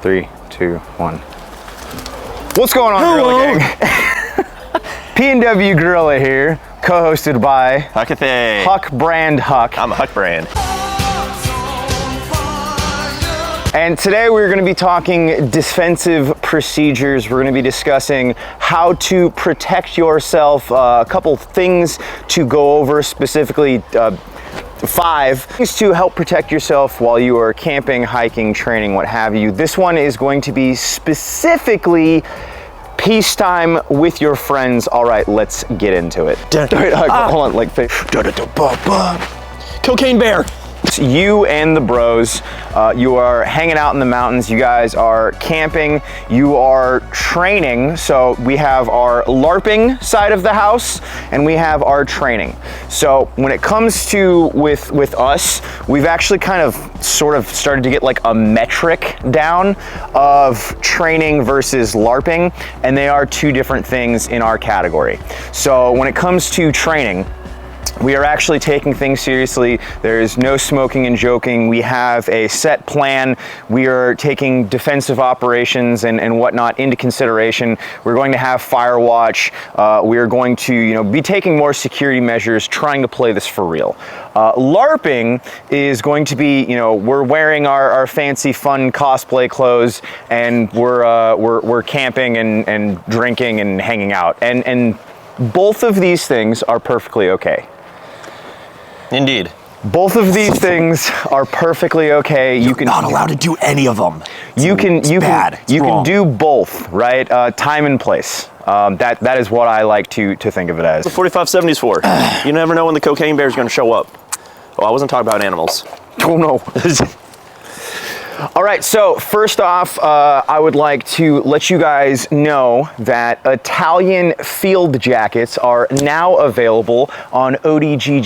3, 2, 1. What's going on, Gorilla Gang? P&W Gorilla here, co-hosted by Huck brand Huck. I'm a Huck brand. And today we're going to be talking defensive procedures. We're going to be discussing how to protect yourself, a couple things to go over, specifically 5 things to help protect yourself while you are camping, hiking, training, what have you. This one is going to be specifically peacetime with your friends. All right, let's get into it. Hold on, like Cocaine bear. You and the bros, you are hanging out in the mountains, you guys are camping, you are training. So we have our LARPing side of the house and we have our training. So when it comes to with us, we've actually kind of sort of started to get like a metric down of training versus LARPing, and they are 2 different things in our category. So when it comes to training, we are actually taking things seriously. There is no smoking and joking. We have a set plan. We are taking defensive operations and whatnot into consideration. We're going to have firewatch. We are going to, be taking more security measures, trying to play this for real. LARPing is going to be, we're wearing our fancy, fun cosplay clothes, and we're camping and drinking and hanging out. And both of these things are perfectly okay. Indeed. Both of these things are perfectly okay. You're not allowed to do any of them. You can do both, right? Time and place. That is what I like to think of it as. The 4570's for. You never know when the cocaine bear is going to show up. Oh, I wasn't talking about animals. Oh no. All right, so first off, I would like to let you guys know that Italian field jackets are now available on odggllc.com,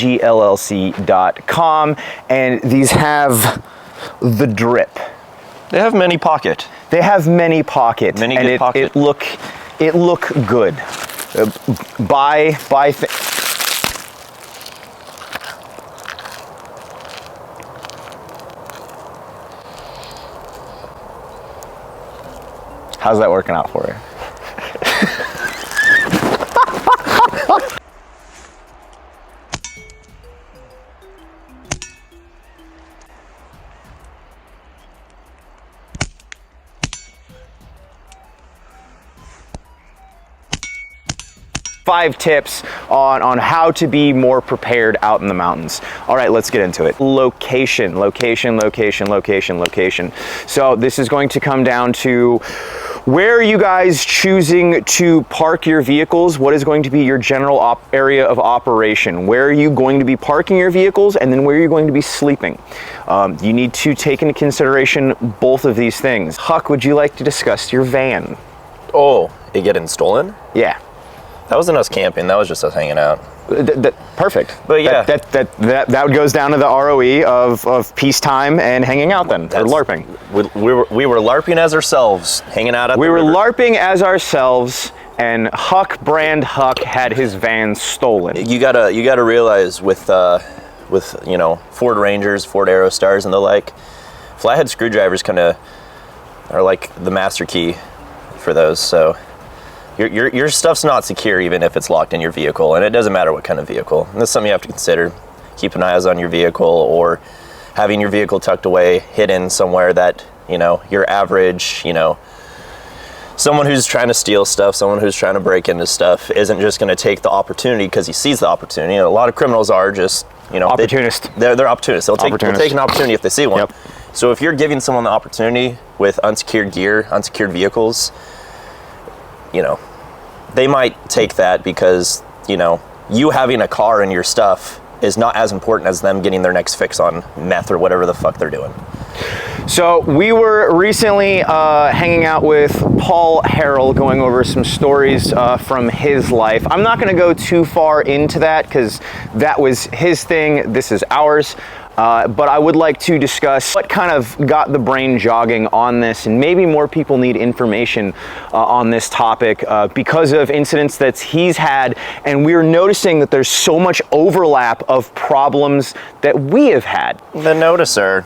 and these have the drip. They have many pocket. They have many pocket. Many good pocket. It look good. How's that working out for you? 5 tips on how to be more prepared out in the mountains. All right, let's get into it. Location. So this is going to come down to where are you guys choosing to park your vehicles? What is going to be your general area of operation? Where are you going to be parking your vehicles? And then where are you going to be sleeping? You need to take into consideration both of these things. Huck, would you like to discuss your van? Oh, it getting stolen? Yeah. That wasn't us camping. That was just us hanging out. Perfect. But yeah, that goes down to the ROE of peacetime and hanging out then, or LARPing. We were LARPing as ourselves, hanging out at the river. We were LARPing as ourselves, and Huck brand Huck had his van stolen. You gotta realize with Ford Rangers, Ford Aerostars, and the like, flathead screwdrivers kind of are like the master key for those. So your stuff's not secure even if it's locked in your vehicle, and it doesn't matter what kind of vehicle. And that's something you have to consider. Keep an eye on your vehicle, or having your vehicle tucked away, hidden somewhere that, your average, someone who's trying to steal stuff, someone who's trying to break into stuff isn't just going to take the opportunity because he sees the opportunity. A lot of criminals are just, opportunists. They're opportunists. They'll take an opportunity if they see one. Yep. So if you're giving someone the opportunity with unsecured gear, unsecured vehicles, they might take that because, you having a car and your stuff is not as important as them getting their next fix on meth or whatever the fuck they're doing. So we were recently hanging out with Paul Harrell, going over some stories from his life. I'm not going to go too far into that because that was his thing. This is ours. But I would like to discuss what kind of got the brain jogging on this, and maybe more people need information on this topic because of incidents that he's had, and we're noticing that there's so much overlap of problems that we have had. The noticer.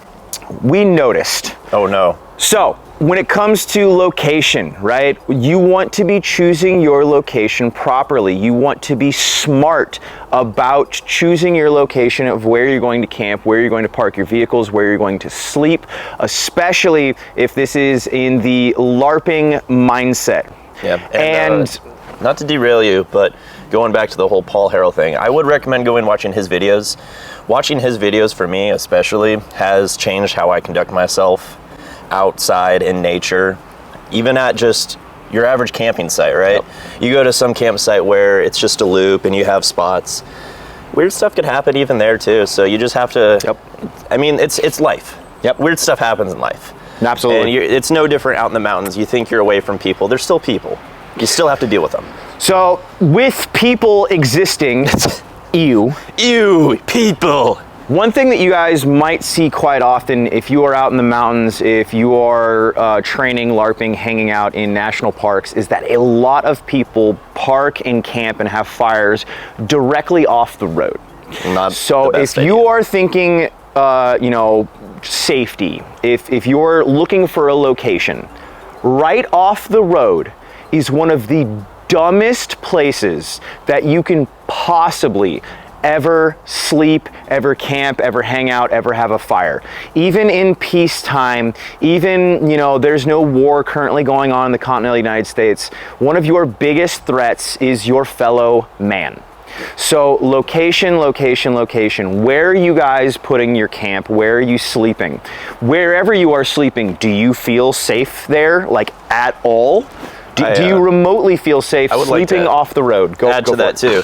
We noticed. Oh no. So, when it comes to location, right, you want to be choosing your location properly. You want to be smart about choosing your location of where you're going to camp, where you're going to park your vehicles, where you're going to sleep, especially if this is in the LARPing mindset. Yeah, and not to derail you, but going back to the whole Paul Harrell thing, I would recommend going watching his videos. Watching his videos, for me especially, has changed how I conduct myself outside in nature, even at just your average camping site, right? Yep. You go to some campsite where it's just a loop and you have spots. Weird stuff could happen even there too, so you just have to, I mean, it's life. Yep. Weird stuff happens in life. Absolutely. And it's no different out in the mountains. You think you're away from people, they're still people. You still have to deal with them. So, with people existing, ew, people. One thing that you guys might see quite often if you are out in the mountains, if you are training, LARPing, hanging out in national parks, is that a lot of people park and camp and have fires directly off the road. So if you are thinking, you know, safety, if you're looking for a location, right off the road is one of the dumbest places that you can possibly ever sleep, ever camp, ever hang out, ever have a fire. Even in peacetime, even, you know, there's no war currently going on in the continental United States, one of your biggest threats is your fellow man. So location, location, location. Where are you guys putting your camp? Where are you sleeping? Wherever you are sleeping, do you feel safe there, like at all? Do you remotely feel safe sleeping off the road? Go to that too.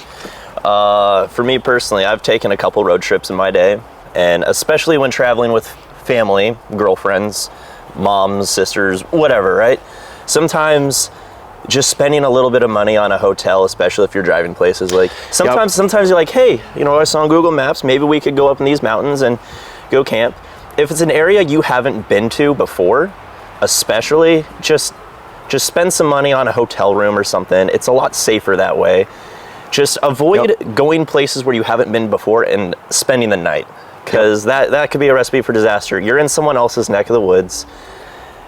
For me personally, I've taken a couple road trips in my day, and especially when traveling with family, girlfriends, moms, sisters, whatever, right? Sometimes just spending a little bit of money on a hotel, especially if you're driving places, like sometimes you're like, hey, you know, I saw on Google Maps, maybe we could go up in these mountains and go camp. If it's an area you haven't been to before, especially, just spend some money on a hotel room or something. It's a lot safer that way. Just avoid going places where you haven't been before and spending the night, because that could be a recipe for disaster. You're in someone else's neck of the woods.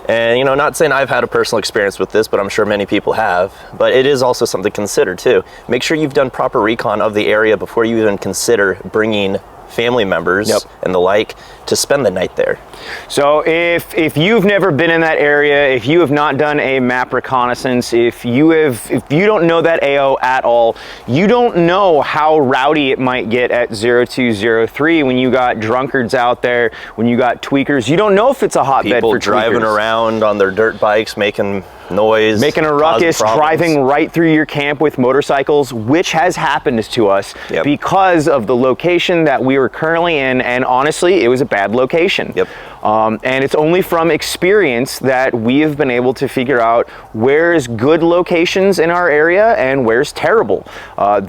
And, you know, not saying I've had a personal experience with this, but I'm sure many people have. But it is also something to consider too. Make sure you've done proper recon of the area before you even consider bringing family members and the like to spend the night there. So if you've never been in that area, if you have not done a map reconnaissance, if you don't know that AO at all, you don't know how rowdy it might get at 0203 when you got drunkards out there, when you got tweakers. You don't know if it's a hotbed for tweakers. People driving around on their dirt bikes, making noise, making a ruckus, driving right through your camp with motorcycles, which has happened to us because of the location that we were currently in, and honestly, it was a bad location. And it's only from experience that we have been able to figure out where's good locations in our area and where's terrible.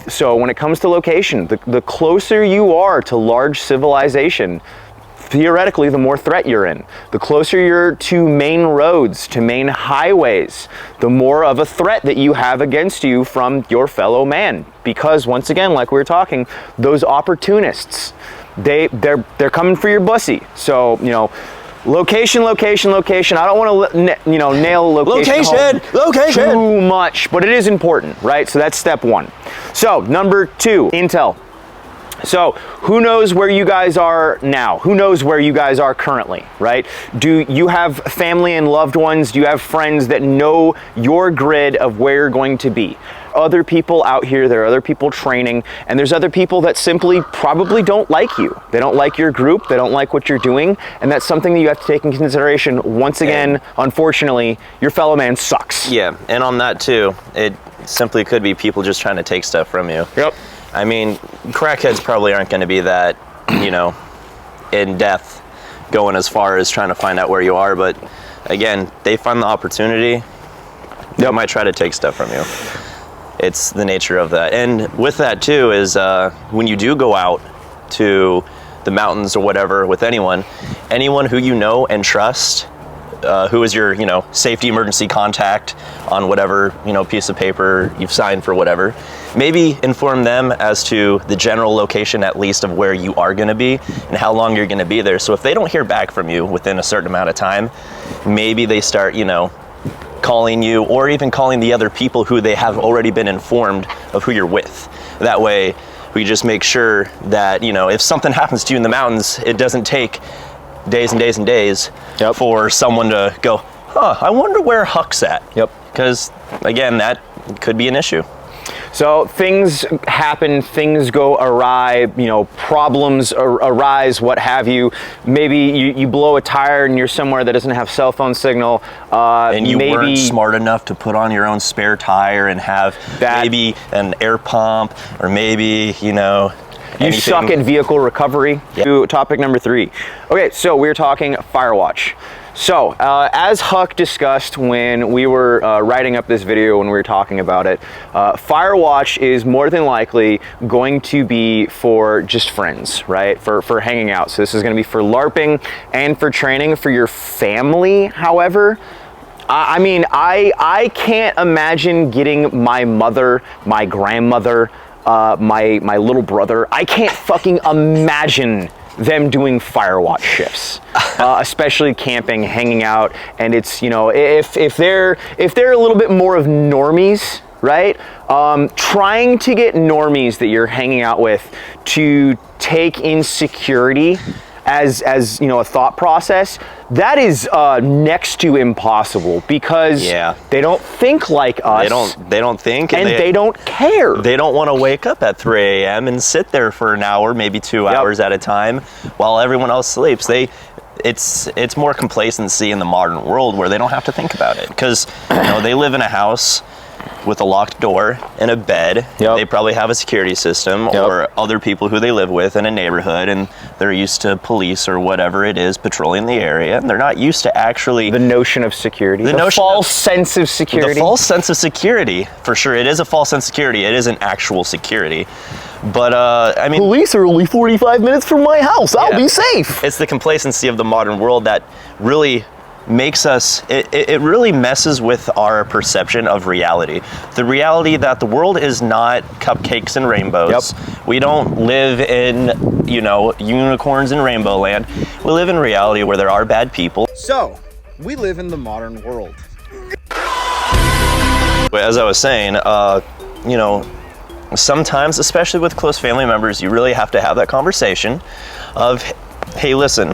So when it comes to location, the closer you are to large civilization, theoretically, the more threat you're in. The closer you're to main roads, to main highways, the more of a threat that you have against you from your fellow man. Because once again, like we were talking, those opportunists, they're coming for your bussy. So, you know, location, location, location. I don't want to, you know, nail location too much, but it is important, right? So that's step one. So number two, intel. So who knows where you guys are now? Who knows where you guys are currently, right? Do you have family and loved ones? Do you have friends that know your grid of where you're going to be? Other people out here, there are other people training, and there's other people that simply probably don't like you. They don't like your group, they don't like what you're doing, and that's something that you have to take into consideration. Once again, unfortunately, your fellow man sucks. Yeah, and on that too, it simply could be people just trying to take stuff from you. I mean, crackheads probably aren't going to be that, you know, in depth going as far as trying to find out where you are, but again, they find the opportunity, they might try to take stuff from you. It's the nature of that. And with that too is when you do go out to the mountains or whatever with anyone who you know and trust, who is your, safety emergency contact on whatever, piece of paper you've signed for whatever. Maybe inform them as to the general location, at least, of where you are going to be and how long you're going to be there. So if they don't hear back from you within a certain amount of time, maybe they start, calling you, or even calling the other people who they have already been informed of who you're with. That way, we just make sure that, if something happens to you in the mountains, it doesn't take days and days and days for someone to go, I wonder where Huck's at. Yep. Because, again, that could be an issue. So things happen, things go awry, problems arise, what have you. Maybe you blow a tire and you're somewhere that doesn't have cell phone signal. And you weren't smart enough to put on your own spare tire and have maybe an air pump, or maybe, You suck at vehicle recovery. Yep. Topic number 3. Okay, so we're talking firewatch. So, as Huck discussed when we were writing up this video, when we were talking about it, firewatch is more than likely going to be for just friends, right? For hanging out. So this is going to be for LARPing and for training. For your family, however, I can't imagine getting my mother, my grandmother, my little brother. I can't fucking imagine them doing firewatch shifts, especially camping, hanging out, and it's, if they're a little bบmore of normies, right? Trying to get normies that you're hanging out with to take in security as a thought process, that is next to impossible, because they don't think like us. They don't think, and they don't care. They don't want to wake up at 3 a.m. and sit there for an hour, maybe 2 hours at a time, while everyone else sleeps. It's more complacency in the modern world where they don't have to think about it, because they live in a house with a locked door and a bed. They probably have a security system or other people who they live with in a neighborhood, and they're used to police or whatever it is patrolling the area, and they're not used to actually the notion of security, the false sense of security. The false sense of security, for sure. It is a false sense of security. It isn't actual security. But police are only 45 minutes from my house. I'll be safe. It's the complacency of the modern world that really makes us, it really messes with our perception of reality. The reality that the world is not cupcakes and rainbows. We don't live in, unicorns and rainbow land. We live in reality where there are bad people. So, we live in the modern world. As I was saying, sometimes, especially with close family members, you really have to have that conversation of, hey, listen,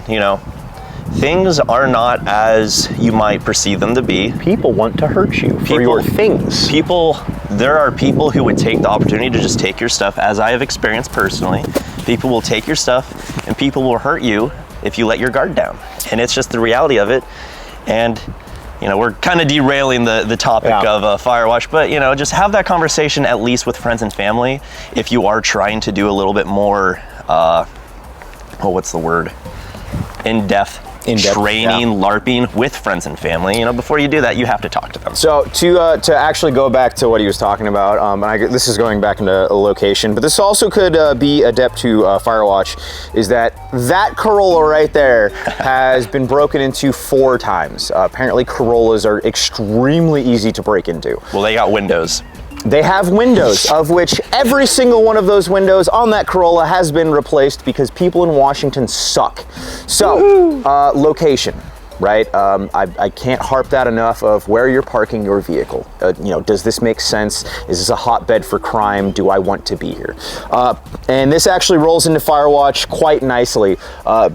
things are not as you might perceive them to be. People want to hurt you for your things. There are people who would take the opportunity to just take your stuff, as I have experienced personally. People will take your stuff, and people will hurt you if you let your guard down. And it's just the reality of it. And, we're kind of derailing the topic of firewatch, but, just have that conversation at least with friends and family if you are trying to do a little bit more, what's the word? In-depth training, LARPing with friends and family. Before you do that, you have to talk to them. So to actually go back to what he was talking about, this is going back into a location, but this also could be adept to firewatch, is that Corolla right there has been broken into 4 times. Apparently Corollas are extremely easy to break into. Well, they got windows. They have windows, of which every single one of those windows on that Corolla has been replaced because people in Washington suck. So, location, right? I can't harp that enough of where you're parking your vehicle. Does this make sense? Is this a hotbed for crime? Do I want to be here? And this actually rolls into Firewatch quite nicely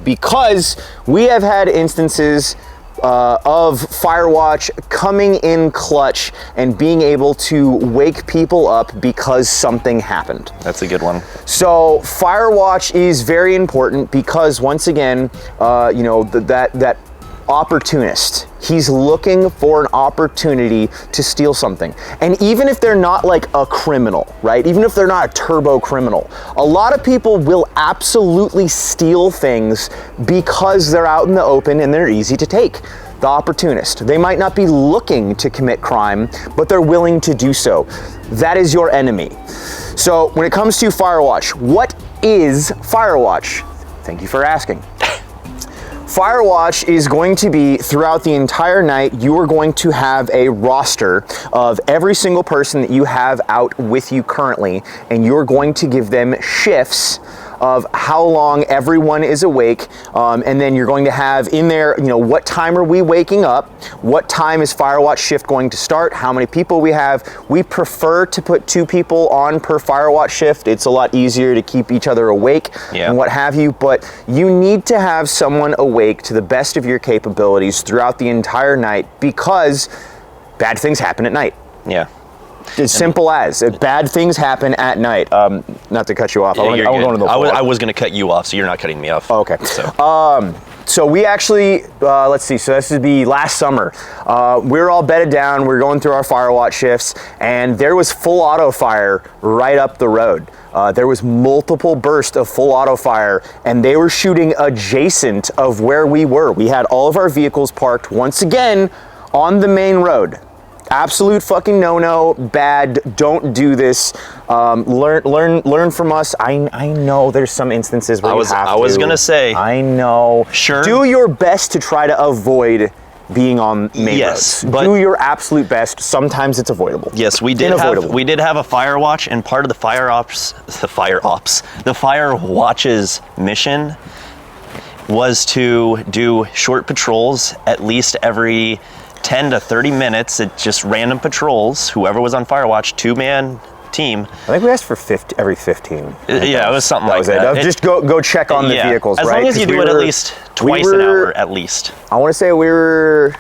because we have had instances of Firewatch coming in clutch and being able to wake people up because something happened. That's a good one. So Firewatch is very important because, once again, that opportunist, he's looking for an opportunity to steal something. And even if they're not like a criminal, right? Even if they're not a turbo criminal, a lot of people will absolutely steal things because they're out in the open and they're easy to take. The opportunist. They might not be looking to commit crime, but they're willing to do so. That is your enemy. So when it comes to Firewatch, what is Firewatch? Thank you for asking. Firewatch is going to be throughout the entire night. You are going to have a roster of every single person that you have out with you currently, and you're going to give them shifts of how long everyone is awake, and then you're going to have in there, what time are we waking up, what time is Firewatch shift going to start, how many people we have. We prefer to put 2 people on per Firewatch shift. It's a lot easier to keep each other awake and what have you, but you need to have someone awake to the best of your capabilities throughout the entire night, because bad things happen at night. Yeah. As simple as bad things happen at night. Not to cut you off. Yeah, I was going to cut you off, so you're not cutting me off. Oh, okay. So we actually, let's see, so this would be last summer. We were all bedded down, we were going through our Firewatch shifts, and there was full auto fire right up the road. There was multiple bursts of full auto fire, and they were shooting adjacent of where we were. We had all of our vehicles parked once again on the main road. Absolute fucking no-no, bad, don't do this. Learn from us. I know there's some instances where I was gonna say. I know. Sure. Do your best to try to avoid being on main roads. But do your absolute best. Sometimes it's avoidable. Yes, we did have a Firewatch, and part of the Firewatch's mission was to do short patrols at least every 10 to 30 minutes. It's just random patrols. Whoever was on Firewatch, 2-man team. I think we asked for every 15. Yeah, it was something like that. Just go check on the vehicles, as right? As long as you do it at least twice an hour, at least. I want to say we were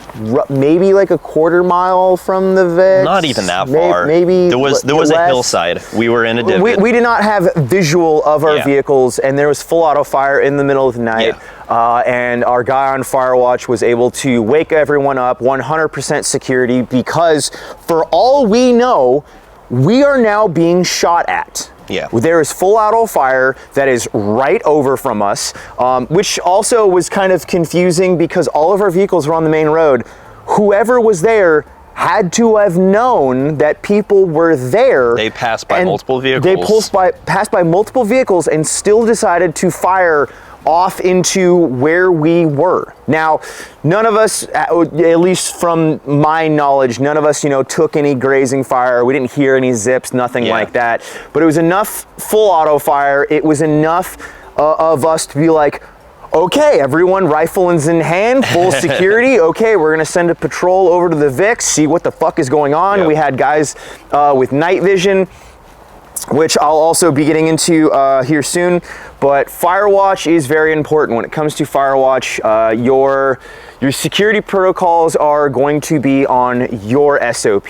maybe like a quarter mile from the VIX. Not even that far. Maybe there was a hillside. We were in a divot. We did not have visual of our vehicles, and there was full auto fire in the middle of the night. Yeah. And our guy on Firewatch was able to wake everyone up, 100% security, because for all we know, we are now being shot at. Yeah. There is full auto fire that is right over from us, which also was kind of confusing because all of our vehicles were on the main road. Whoever was there had to have known that people were there. They passed by multiple vehicles. They passed by multiple vehicles and still decided to fire off into where we were. Now, none of us, at least from my knowledge, none of us, took any grazing fire. We didn't hear any zips, nothing like that. But it was enough full auto fire. It was enough of us to be like, okay, everyone, rifles in hand, full security. Okay, we're gonna send a patrol over to the VIX, see what the fuck is going on. Yep. We had guys with night vision, which I'll also be getting into here soon. But Firewatch is very important. When it comes to Firewatch, your security protocols are going to be on your SOP.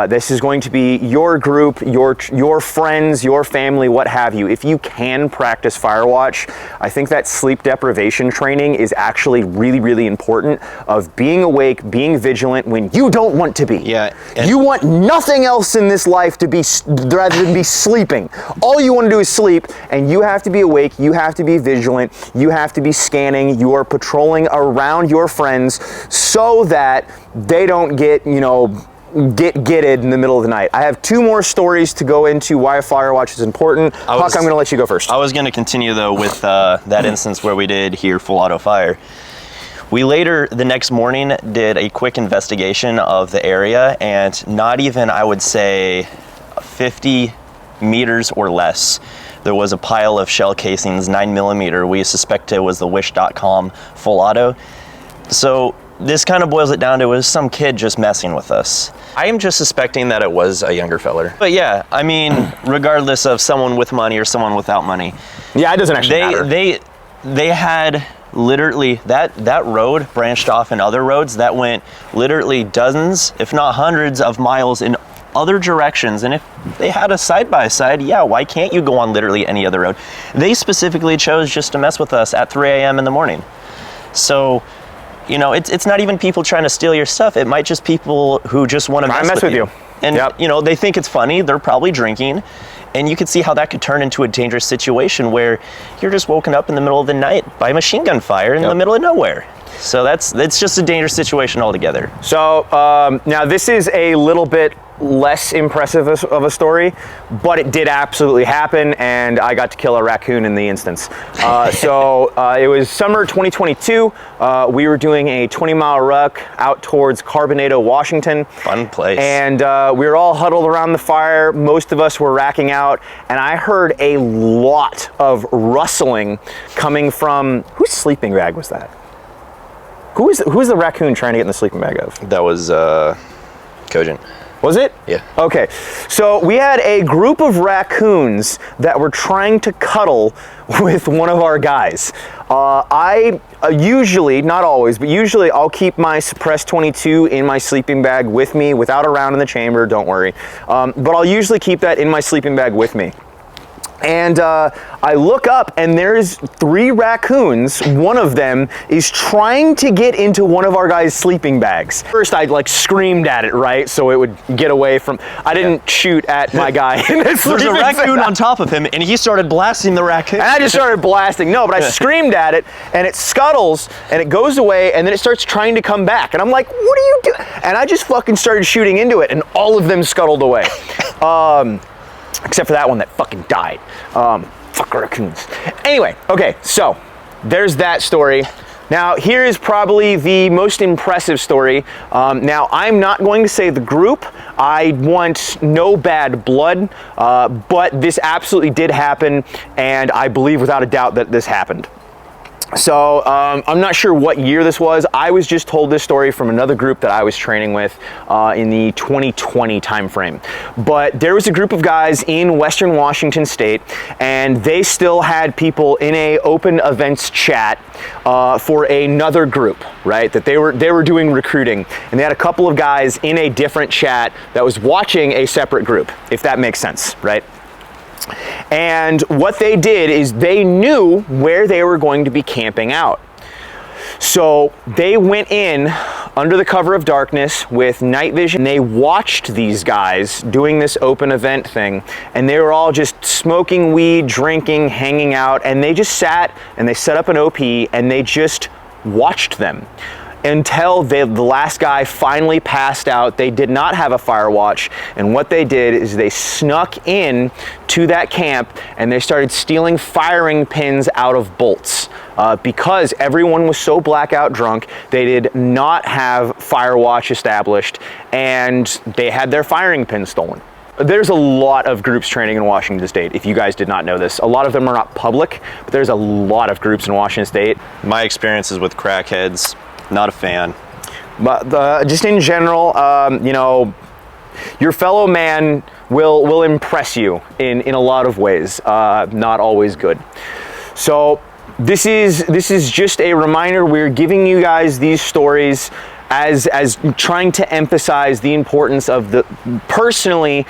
This is going to be your group, your friends, your family, what have you. If you can practice Firewatch, I think that sleep deprivation training is actually really, really important, of being awake, being vigilant when you don't want to be. Yeah. You want nothing else in this life to be rather than be sleeping. All you want to do is sleep, and you have to be awake, you have to be vigilant, you have to be scanning, you are patrolling around your friends so that they don't get get-gitted in the middle of the night. I have 2 more stories to go into why Firewatch is important. Huck, I'm going to let you go first. I was going to continue, though, with that instance where we did hear full auto fire. We later, the next morning, did a quick investigation of the area, and not even, I would say, 50 meters or less, there was a pile of shell casings, 9mm. We suspect it was the Wish.com full auto. So this kind of boils it down to, it was some kid just messing with us. I am just suspecting that it was a younger feller. But yeah, I mean, regardless of someone with money or someone without money. Yeah, it doesn't actually matter. They had literally, that road branched off in other roads that went literally dozens, if not hundreds of miles in other directions. And if they had a side-by-side, yeah, why can't you go on literally any other road? They specifically chose just to mess with us at 3 a.m. in the morning. So, it's not even people trying to steal your stuff. It might just people who just want to mess with you. And, they think it's funny. They're probably drinking. And you can see how that could turn into a dangerous situation where you're just woken up in the middle of the night by machine gun fire in the middle of nowhere. So that's just a dangerous situation altogether. So now this is a little bit less impressive of a story, but it did absolutely happen, and I got to kill a raccoon in the instance. It was summer 2022. We were doing a 20-mile ruck out towards Carbonado, Washington. Fun place. And we were all huddled around the fire. Most of us were racking out, and I heard a lot of rustling coming from, whose sleeping bag was that? Who is the raccoon trying to get in the sleeping bag of? That was Cogent. Was it? Yeah. Okay. So we had a group of raccoons that were trying to cuddle with one of our guys. I usually, not always, but usually I'll keep my Suppress 22 in my sleeping bag with me without a round in the chamber, don't worry. But I'll usually keep that in my sleeping bag with me. And I look up and there's 3 raccoons. One of them is trying to get into one of our guys' sleeping bags. First I like screamed at it, right? So it would get away from, I didn't shoot at my guy. There's a raccoon on top of him and he started blasting the raccoon. And I just started blasting. No, but I screamed at it and it scuttles and it goes away and then it starts trying to come back. And I'm like, what are you doing? And I just fucking started shooting into it and all of them scuttled away. Except for that one that fucking died. Fuck raccoons. Anyway, okay, so there's that story. Now, here is probably the most impressive story. Now, I'm not going to say the group. I want no bad blood, but this absolutely did happen, and I believe without a doubt that this happened. So I'm not sure what year this was. I was just told this story from another group that I was training with in the 2020 timeframe. But there was a group of guys in Western Washington State, and they still had people in a open events chat for another group, right? That they were doing recruiting, and they had a couple of guys in a different chat that was watching a separate group, if that makes sense, right? And what they did is they knew where they were going to be camping out. So they went in under the cover of darkness with night vision. They watched these guys doing this open event thing, and they were all just smoking weed, drinking, hanging out, and they just sat and they set up an OP and they just watched them until the last guy finally passed out. They did not have a firewatch, and what they did is they snuck in to that camp and they started stealing firing pins out of bolts. Because everyone was so blackout drunk, they did not have firewatch established, and they had their firing pins stolen. There's a lot of groups training in Washington State, if you guys did not know this. A lot of them are not public, but there's a lot of groups in Washington State. My experiences with crackheads, not a fan. But just in general, you know, your fellow man will impress you in a lot of ways, not always good. So this is just a reminder. We're giving you guys these stories as trying to emphasize the importance of the personally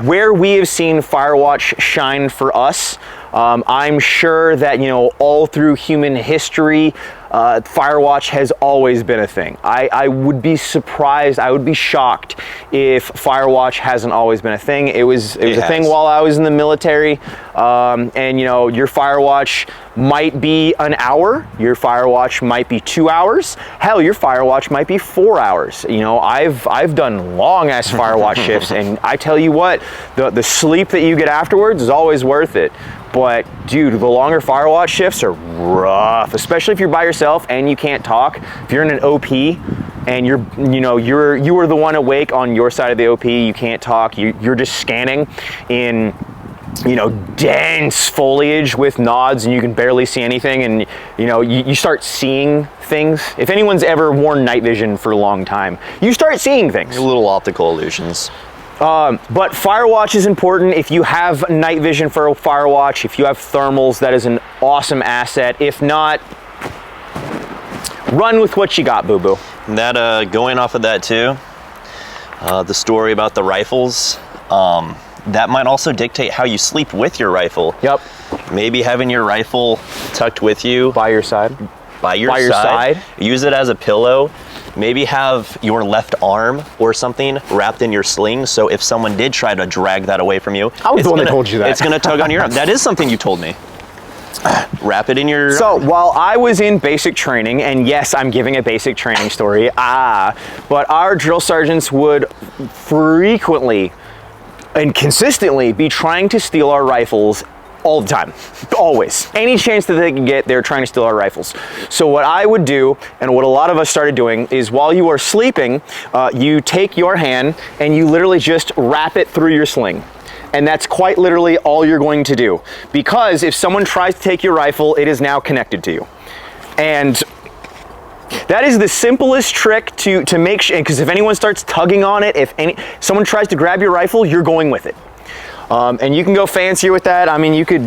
where we have seen Firewatch shine for us. I'm sure that, you know, all through human history, Firewatch has always been a thing. I would be surprised, I would be shocked if Firewatch hasn't always been a thing. It was a thing while I was in the military, and you know, your Firewatch might be an hour, your Firewatch might be 2 hours, hell, your Firewatch might be 4 hours. You know, I've done long ass Firewatch shifts, and I tell you what, the sleep that you get afterwards is always worth it. But dude, the longer Firewatch shifts are rough, especially if you're by yourself and you can't talk. If you're in an OP and you are the one awake on your side of the OP, you can't talk, you're just scanning in, you know, dense foliage with nods and you can barely see anything, and you know, you start seeing things. If anyone's ever worn night vision for a long time, you start seeing things. Little optical illusions. But Firewatch is important. If you have night vision for a Firewatch, if you have thermals, that is an awesome asset. If not, run with what you got, boo-boo. That, going off of that too, the story about the rifles, that might also dictate how you sleep with your rifle. Yep. Maybe having your rifle tucked with you. By your side. By your side. Use it as a pillow. Maybe have your left arm or something wrapped in your sling, so if someone did try to drag that away from you, I was the one that told you that. It's gonna tug on your arm. That is something you told me. wrap it in your... So while I was in basic training, and yes, I'm giving a basic training story, but our drill sergeants would frequently and consistently be trying to steal our rifles all the time, always. Any chance that they can get, they're trying to steal our rifles. So what I would do, and what a lot of us started doing, is while you are sleeping, you take your hand and you literally just wrap it through your sling. And that's quite literally all you're going to do. Because if someone tries to take your rifle, it is now connected to you. And that is the simplest trick to make sure, because if anyone starts tugging on it, if someone tries to grab your rifle, you're going with it. And you can go fancier with that. I mean, you could...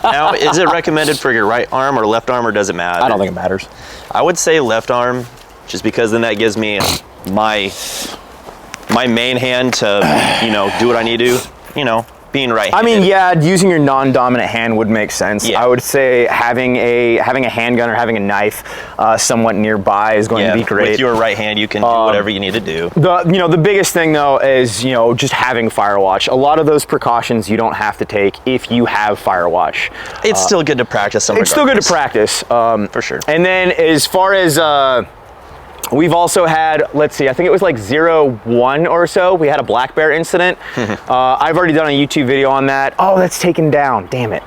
Now, is it recommended for your right arm or left arm, or does it matter? I don't think it matters. I would say left arm, just because then that gives me my main hand to, you know, do what I need to, you know, being right-handed. I mean, yeah, using your non-dominant hand would make sense. Yeah. I would say having a handgun or having a knife somewhat nearby is going to be great. With your right hand, you can do whatever you need to do. The biggest thing though is, you know, just having firewatch. A lot of those precautions you don't have to take if you have firewatch. It's still good to practice them. It's still good to practice. For sure. And then as far as we've also had, let's see, I think it was like 01 or so. We had a black bear incident. I've already done a YouTube video on that. Oh, that's taken down. Damn it.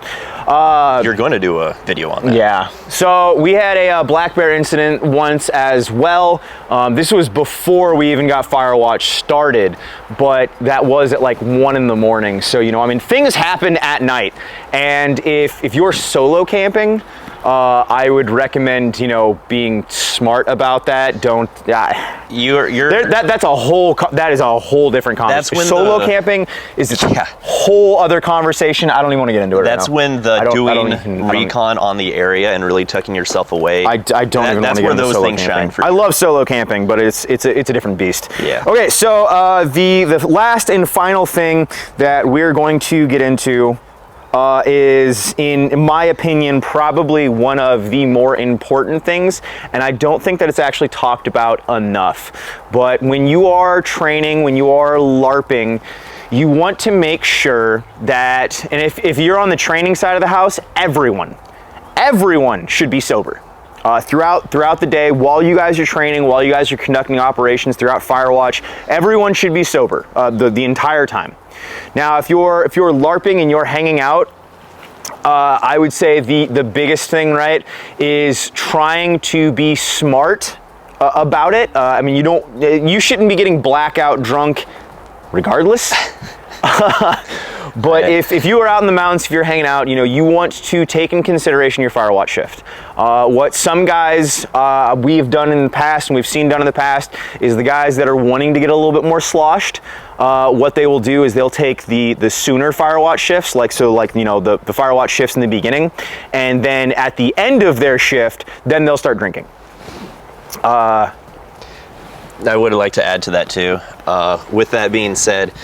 You're going to do a video on that. Yeah. So we had a black bear incident once as well. This was before we even got Firewatch started, but that was at like 1 in the morning. So, you know, I mean, things happen at night. And if you're solo camping, I would recommend, you know, being smart about that. Don't. That's a whole. That is a whole different conversation. That's when solo camping is a whole other conversation. I don't even want to get into it. That's right when doing recon on the area and really tucking yourself away. I don't even want to get into That's where those things camping. shine for. I love solo camping, but it's a different beast. Yeah. Okay, so the last and final thing that we're going to get into is, in my opinion, probably one of the more important things, and I don't think that it's actually talked about enough. But when you are training, when you are LARPing, you want to make sure that, and if you're on the training side of the house, everyone should be sober. Throughout the day, while you guys are training, while you guys are conducting operations throughout Firewatch, everyone should be sober the entire time. Now, if you're LARPing and you're hanging out, I would say the biggest thing, right, is trying to be smart about it. I mean, you shouldn't be getting blackout drunk, regardless. But if you are out in the mountains, if you're hanging out, you know, you want to take in consideration your Firewatch shift. What some guys we have done in the past, and we've seen done in the past, is the guys that are wanting to get a little bit more sloshed, what they will do is they'll take the sooner Firewatch shifts, like you know, the Firewatch shifts in the beginning, and then at the end of their shift, then they'll start drinking. I would like to add to that too. With that being said,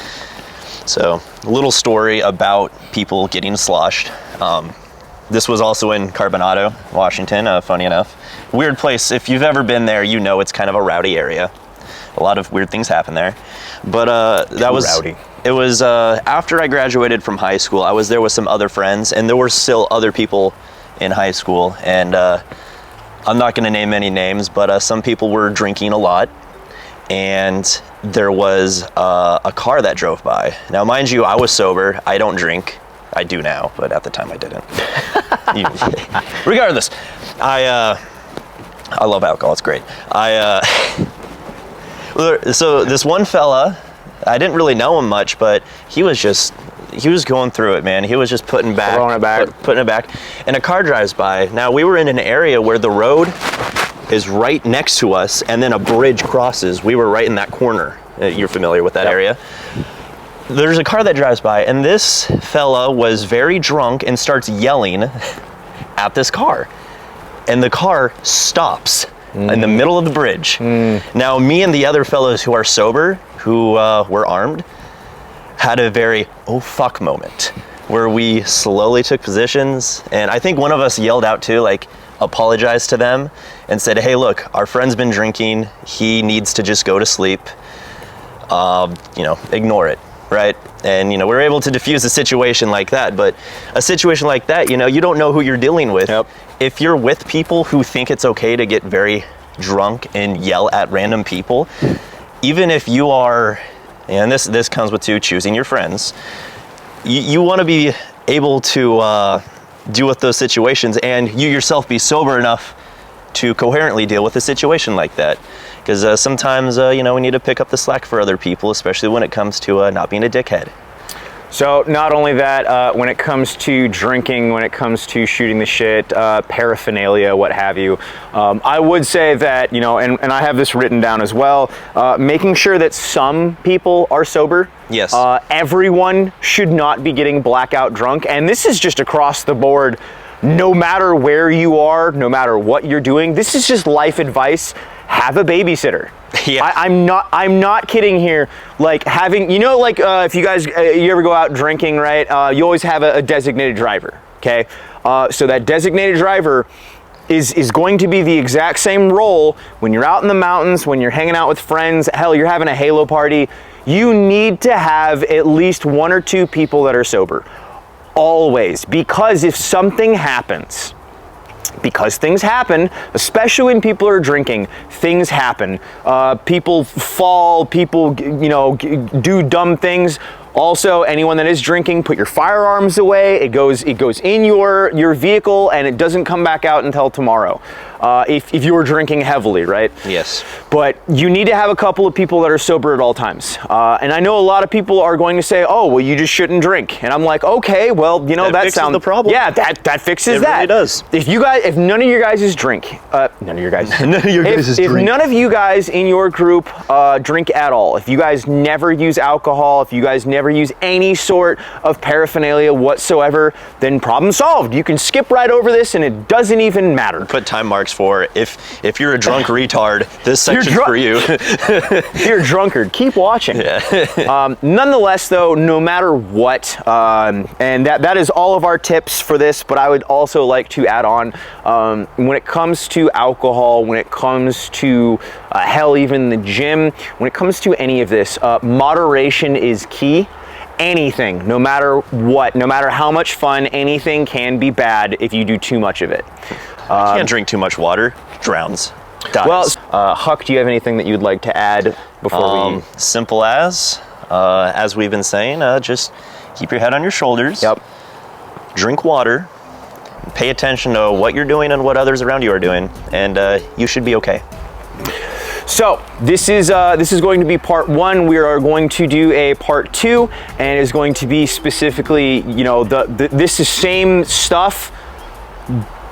so a little story about people getting sloshed. This was also in Carbonado, Washington, funny enough. Weird place. If you've ever been there, you know it's kind of a rowdy area. A lot of weird things happen there. But that was rowdy. It was after I graduated from high school. I was there with some other friends, and there were still other people in high school. And I'm not going to name any names, but some people were drinking a lot. And there was a car that drove by. Now, mind you, I was sober. I don't drink. I do now, but at the time I didn't. Regardless, I love alcohol. It's great. So this one fella, I didn't really know him much, but he was going through it, man. He was just putting it back, and a car drives by. Now, we were in an area where the road is right next to us, and then a bridge crosses. We were right in that corner. You're familiar with that area. There's a car that drives by, and this fella was very drunk and starts yelling at this car. And the car stops in the middle of the bridge. Now, me and the other fellows who are sober, who were armed, had a very, oh fuck moment, where we slowly took positions, and I think one of us yelled out too, like, apologized to them and said, hey, look, our friend's been drinking. He needs to just go to sleep. You know, ignore it. right? And, you know, we're able to diffuse a situation like that. But a situation like that, you know, you don't know who you're dealing with. Yep. If you're with people who think it's okay to get very drunk and yell at random people, even if you are, and this comes with choosing your friends, you want to be able to deal with those situations, and you yourself be sober enough to coherently deal with a situation like that. Because sometimes, you know, we need to pick up the slack for other people, especially when it comes to not being a dickhead. So not only that, when it comes to drinking, when it comes to shooting the shit, paraphernalia, what have you, I would say that, you know, and I have this written down as well, making sure that some people are sober. Yes. Everyone should not be getting blackout drunk, and this is just across the board, no matter where you are, no matter what you're doing. This is just life advice. Have a babysitter. Yeah. I'm not kidding here. Like having, you know, like if you guys, you ever go out drinking, right? You always have a designated driver, okay? So that designated driver is going to be the exact same role when you're out in the mountains, when you're hanging out with friends, hell, you're having a Halo party. You need to have at least 1 or 2 people that are sober. Always. Because if something happens, because things happen, especially when people are drinking, things happen. People fall, people, you know, do dumb things. Also, anyone that is drinking, put your firearms away. It goes in your vehicle, and it doesn't come back out until tomorrow. If you were drinking heavily, right? Yes. But you need to have a couple of people that are sober at all times. And I know a lot of people are going to say, "Oh, well, you just shouldn't drink." And I'm like, "Okay, well, you know, that fixes sounds the problem. Yeah, that fixes that. It really does. If none of your guys drink, none of your guys, if drink. none of you guys in your group drink at all, if you guys never use alcohol, if you guys never use any sort of paraphernalia whatsoever, then problem solved. You can skip right over this, and it doesn't even matter. Put time marks for if you're a drunk retard, this section's for you. You're a drunkard. Keep watching. Yeah. Nonetheless, though, no matter what, and that is all of our tips for this, but I would also like to add on, when it comes to alcohol, when it comes to hell, even the gym, when it comes to any of this, moderation is key. Anything, no matter what, no matter how much fun, anything can be bad if you do too much of it. You can't drink too much water. Drowns. Dies. Well, Huck, do you have anything that you'd like to add before we... Simple as we've been saying, just keep your head on your shoulders. Yep. Drink water. Pay attention to what you're doing and what others around you are doing, and you should be okay. So this is going to be part 1. We are going to do a part 2, and it's going to be specifically, you know, this is same stuff.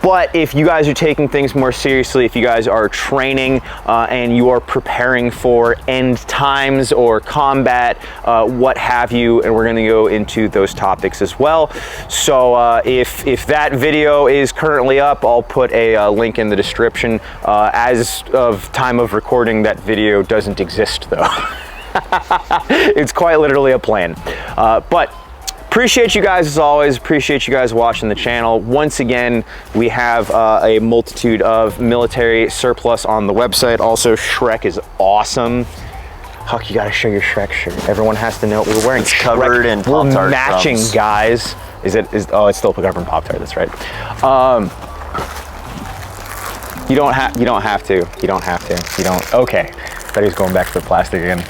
But if you guys are taking things more seriously, if you guys are training and you are preparing for end times or combat, what have you, and we're going to go into those topics as well. So if that video is currently up, I'll put a link in the description. As of time of recording, that video doesn't exist though. It's quite literally a plan. But appreciate you guys as always. Appreciate you guys watching the channel. Once again, we have a multitude of military surplus on the website. Also, Shrek is awesome. Huck, you gotta show your Shrek shirt. Everyone has to know what we're wearing. It's covered in Pop-Tart We're matching, crumbs. guys. Oh, it's still covered in Pop-Tart. That's right. You don't have to. You don't have to. You don't. Okay. I thought he was going back to the plastic again.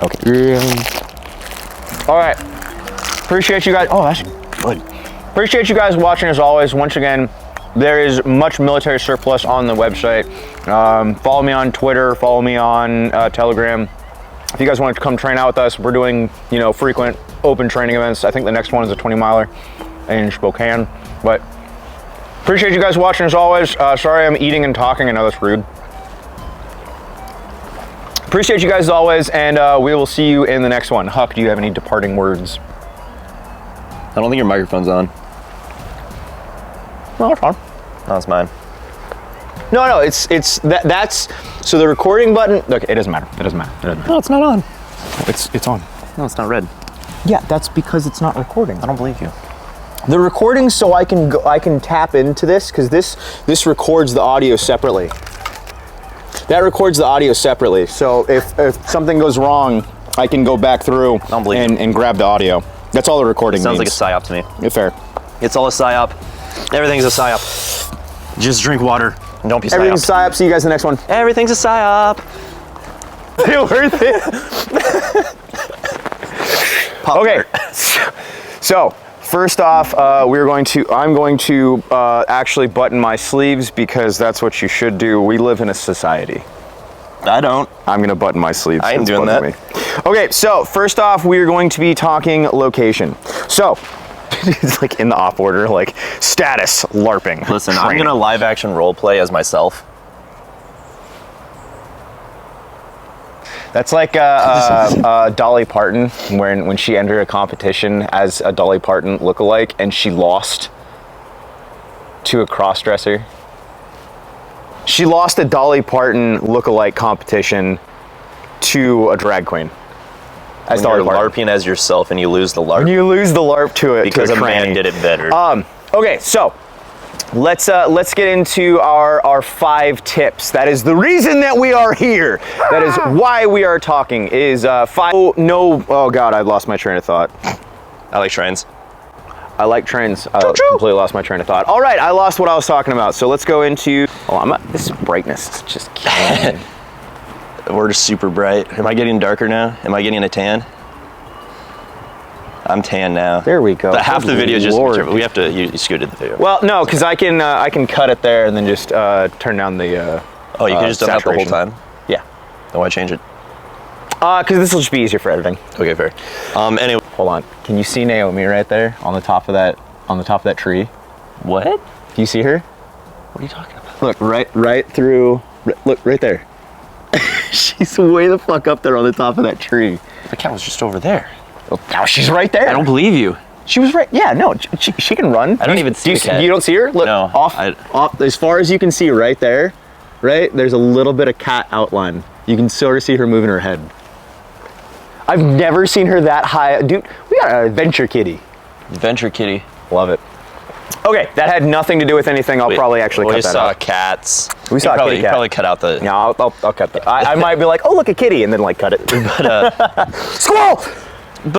Okay. All right. Appreciate you guys. Oh, that's good. Appreciate you guys watching as always. Once again, there is much military surplus on the website. Follow me on Twitter. Follow me on Telegram. If you guys want to come train out with us, we're doing, you know, frequent open training events. I think the next one is a 20-miler in Spokane. But appreciate you guys watching as always. Sorry I'm eating and talking. I know that's rude. Appreciate you guys as always, and we will see you in the next one. Huck, do you have any departing words? I don't think your microphone's on. No, it's on. No, it's mine. No, that's so the recording button. Okay, it doesn't matter. It doesn't matter. No, it's not on. It's on. No, it's not red. Yeah, that's because it's not recording. I don't believe you. The recording, so I can tap into this because this records the audio separately. That records the audio separately. So if something goes wrong, I can go back through don't believe and grab the audio. That's all the recording Sounds like a means. psyop to me. Yeah, fair. It's all a psyop. Everything's a psyop. Just drink water. And don't be psyop. Everything's psyop. See you guys in the next one. Everything's a psyop. Worth it. Okay. So first off, I'm going to actually button my sleeves because that's what you should do. We live in a society. I don't. I'm gonna button my sleeves. I ain't doing that. Okay, so first off, we are going to be talking location. So, it's like in the op order, like status, LARPing. Listen, training. I'm gonna live action role play as myself. That's like Dolly Parton when she entered a competition as a Dolly Parton lookalike and she lost to a crossdresser. She lost a Dolly Parton lookalike competition to a drag queen. As When Dolly you're Parton. LARPing as yourself and you lose the LARP. You lose the LARP to it because to a man tranny. did it better. Okay, so let's get into our 5 tips. That is the reason that we are here. That is why we are talking. Is 5. Oh God, I lost my train of thought. I like trains. I like trains. I completely lost my train of thought. All right, I lost what I was talking about. So let's go into. Oh, this brightness is just killing me. We're just super bright. Am I getting darker now? Am I getting a tan? I'm tan now. There we go. But half the video is just Lord. we have to you scooted the video. Well, no, because I can cut it there and then just turn down the. Oh, you can just done that the whole saturation. time? Yeah. Then why change it? Because this will just be easier for editing. Okay, fair. Anyway. Hold on. Can you see Naomi right there on the top of that tree? What? Do you see her? What are you talking about? Look, right through. Look right there. She's way the fuck up there on the top of that tree. The cat was just over there. Oh, now she's right there. I don't believe you. She was right. Yeah, no, she can run. I don't even see the cat. You don't see her? Look, No, off as far as you can see right there, right? There's a little bit of cat outline. You can sort of see her moving her head. I've never seen her that high. Dude, we got an adventure kitty. Adventure kitty. Love it. Okay, that had nothing to do with anything. I'll probably actually cut that out. We saw cats. We saw a kitty You cat. probably cut out the... Yeah, I'll cut that. I might be like, oh, look, a kitty, and then like cut it. But, squirrel!